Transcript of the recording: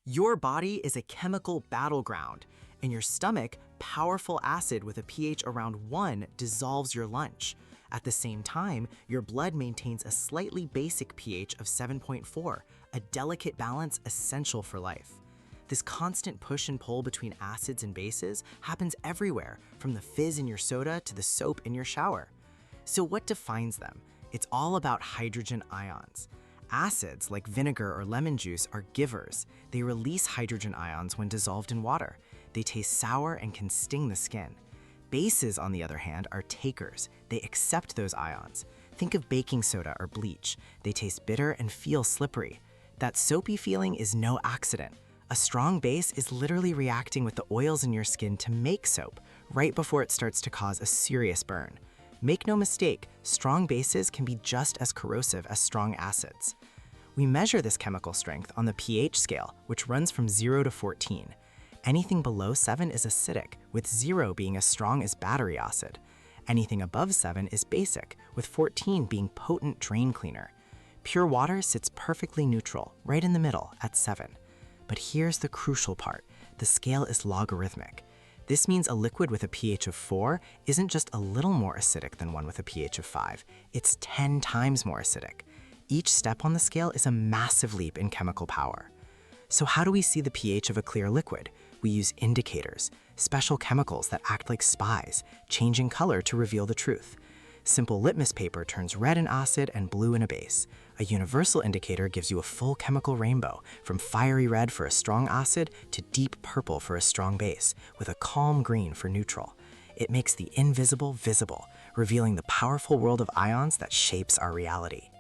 Your body is a chemical battleground. In your stomach, powerful acid with a pH around 1 dissolves your lunch. At the same time, your blood maintains a slightly basic pH of 7.4, a delicate balance essential for life. This constant push and pull between acids and bases happens everywhere, from the fizz in your soda to the soap in your shower. So what defines them? It's all about hydrogen ions. Acids, like vinegar or lemon juice, are givers. They release hydrogen ions when dissolved in water. They taste sour and can sting the skin. Bases, on the other hand, are takers. They accept those ions. Think of baking soda or bleach. They taste bitter and feel slippery. That soapy feeling is no accident. A strong base is literally reacting with the oils in your skin to make soap, right before it starts to cause a serious burn. Make no mistake, strong bases can be just as corrosive as strong acids. We measure this chemical strength on the pH scale, which runs from 0 to 14. Anything below 7 is acidic, with 0 being as strong as battery acid. Anything above 7 is basic, with 14 being potent drain cleaner. Pure water sits perfectly neutral, right in the middle, at 7. But here's the crucial part. The scale is logarithmic. This means a liquid with a pH of 4 isn't just a little more acidic than one with a pH of 5. It's 10 times more acidic. Each step on the scale is a massive leap in chemical power. So how do we see the pH of a clear liquid? We use indicators, special chemicals that act like spies, changing color to reveal the truth. Simple litmus paper turns red in acid and blue in a base. A universal indicator gives you a full chemical rainbow, from fiery red for a strong acid to deep purple for a strong base, with a calm green for neutral. It makes the invisible visible, revealing the powerful world of ions that shapes our reality.